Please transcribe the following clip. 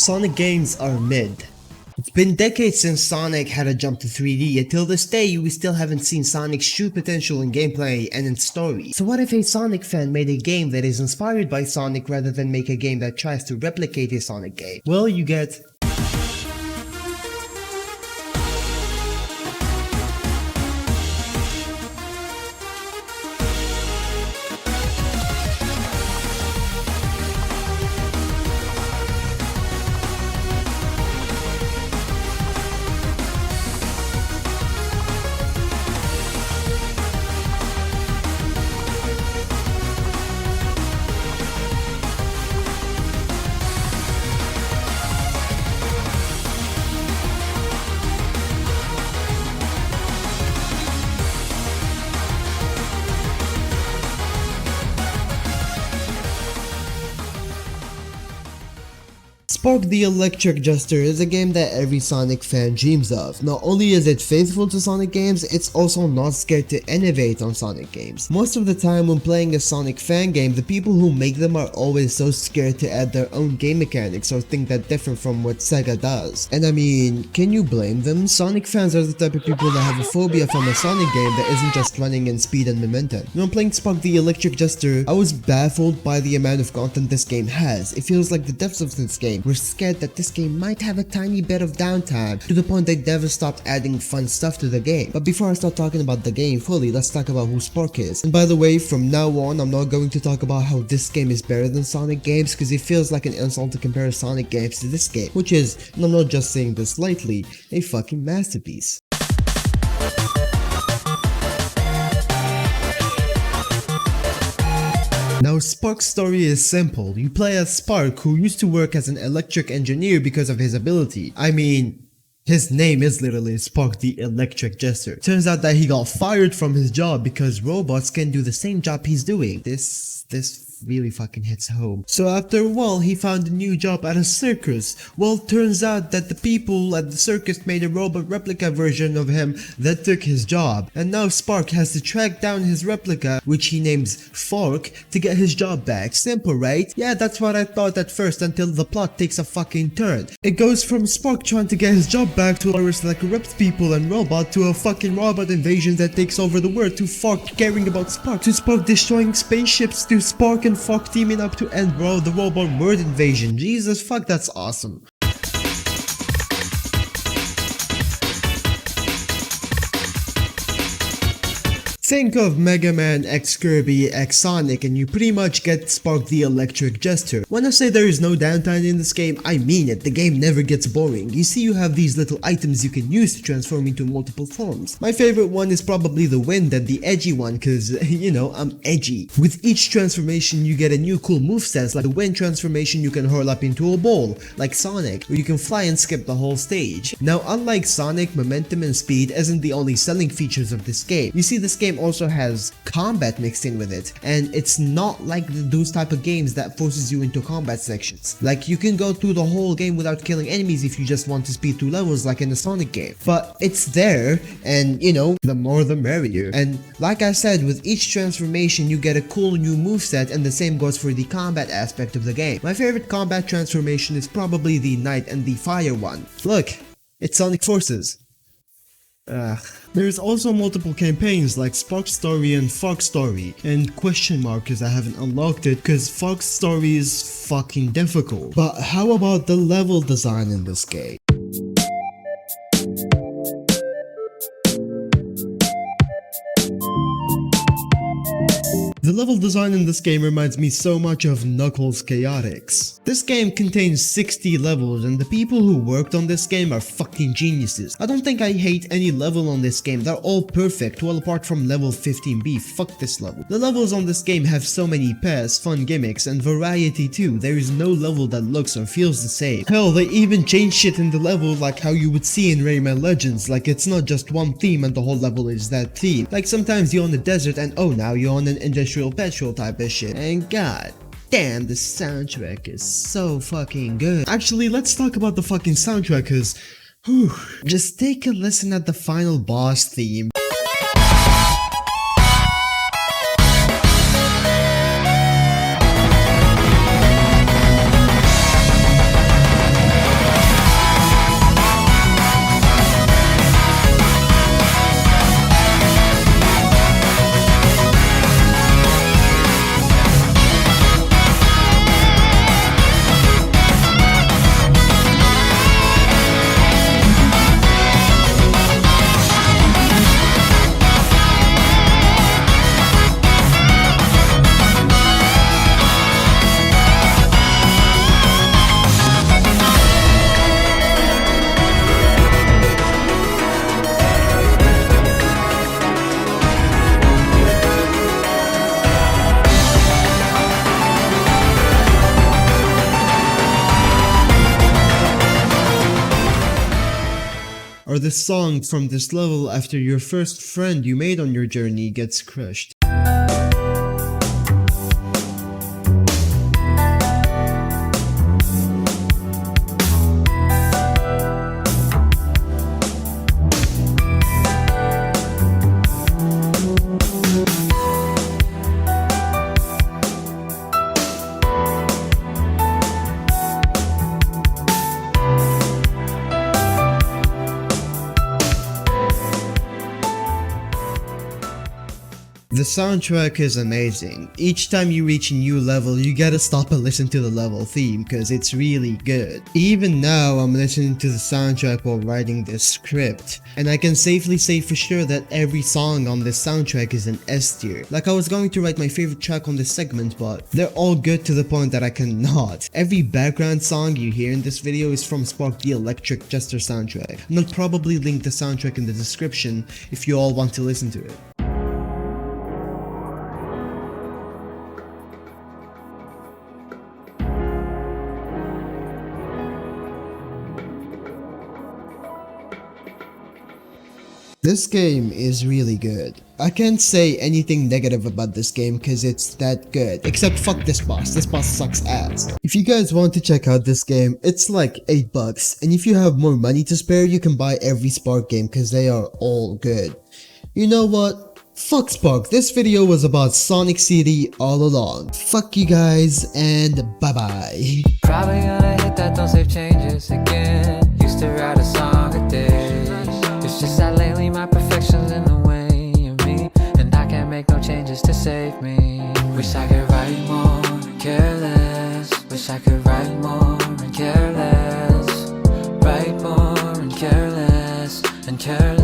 Sonic games are mid. It's been decades since Sonic had a jump to 3D, and till this day we still haven't seen Sonic's true potential in gameplay and in story. So what if a Sonic fan made a game that is inspired by Sonic rather than make a game that tries to replicate a Sonic game? Well, you get Spark the Electric Jester is a game that every Sonic fan dreams of. Not only is it faithful to Sonic games, it's also not scared to innovate on Sonic games. Most of the time when playing a Sonic fan game, the people who make them are always so scared to add their own game mechanics or think that different from what Sega does. And I mean, can you blame them? Sonic fans are the type of people that have a phobia from a Sonic game that isn't just running in speed and momentum. When playing Spark the Electric Jester, I was baffled by the amount of content this game has. It feels like the depths of this game were scared that this game might have a tiny bit of downtime, to the point they never stopped adding fun stuff to the game. But before I start talking about the game fully, let's talk about who Spark is. And by the way, from now on, I'm not going to talk about how this game is better than Sonic games, because it feels like an insult to compare Sonic games to this game, which is, and I'm not just saying this lightly, a fucking masterpiece. Now, Spark's story is simple. You play as Spark, who used to work as an electric engineer because of his ability. I mean, his name is literally Spark the Electric Jester. Turns out that he got fired from his job because robots can do the same job he's doing. This really fucking hits home. So after a while, he found a new job at a circus. Well, turns out that the people at the circus made a robot replica version of him that took his job. And now Spark has to track down his replica, which he names Fork, to get his job back. Simple, right? Yeah, that's what I thought at first, until the plot takes a fucking turn. It goes from Spark trying to get his job back to a virus that corrupts people and robot, to a fucking robot invasion that takes over the world, to Fork caring about Spark, to Spark destroying spaceships, to Spark and Fork teaming up to end the robot world invasion. Jesus fuck, that's awesome. Think of Mega Man x Kirby x Sonic and you pretty much get Spark the Electric Jester. When I say there is no downtime in this game, I mean it. The game never gets boring. You see, you have these little items you can use to transform into multiple forms. My favorite one is probably the wind and the edgy one, cause you know, I'm edgy. With each transformation you get a new cool moveset. Like the wind transformation, you can hurl up into a ball, like Sonic, or you can fly and skip the whole stage. Now, unlike Sonic, momentum and speed isn't the only selling features of this game. You see, this game also has combat mixed in with it, and it's not like those type of games that forces you into combat sections. Like, you can go through the whole game without killing enemies if you just want to speed through levels like in the Sonic game. But it's there, and you know, the more the merrier. And like I said, with each transformation you get a cool new moveset, and the same goes for the combat aspect of the game. My favorite combat transformation is probably the Night and the Fire one. Look, it's Sonic Forces. There's also multiple campaigns like Spark's Story and Fox Story, and question mark because I haven't unlocked it because Fox Story is fucking difficult. But how about the level design in this game? The level design in this game reminds me so much of Knuckles Chaotix. This game contains 60 levels, and the people who worked on this game are fucking geniuses. I don't think I hate any level on this game, they're all perfect, well apart from level 15B, fuck this level. The levels on this game have so many paths, fun gimmicks, and variety too. There is no level that looks or feels the same. Hell, they even change shit in the level like how you would see in Rayman Legends, like it's not just one theme and the whole level is that theme. Like sometimes you're on the desert and oh now you're on an industrial petrol type of shit, and god damn, the soundtrack is so fucking good. Actually, let's talk about the fucking soundtrack, cause just take a listen at the final boss theme. or the song from this level after your first friend you made on your journey gets crushed. The soundtrack is amazing. Each time you reach a new level, you gotta stop and listen to the level theme cause it's really good. Even now, I'm listening to the soundtrack while writing this script, and I can safely say for sure that every song on this soundtrack is an S tier. Like I was going to write my favorite track on this segment, but they're all good to the point that I cannot. Every background song you hear in this video is from Spark the Electric Jester soundtrack, and I'll probably link the soundtrack in the description if you all want to listen to it. This game is really good. I can't say anything negative about this game cause it's that good, except fuck this boss sucks ass. If you guys want to check out this game, it's like $8, and if you have more money to spare, you can buy every Spark game cause they are all good. You know what? Fuck Spark, this video was about Sonic City all along. Fuck you guys, and bye bye. Probably gonna hit that don't save changes again. Used to write a song a day. It's just that lately my perfection's in the way of me, and I can't make no changes to save me. Wish I could write more and care less. Wish I could write more and care less. Write more and care less and care less.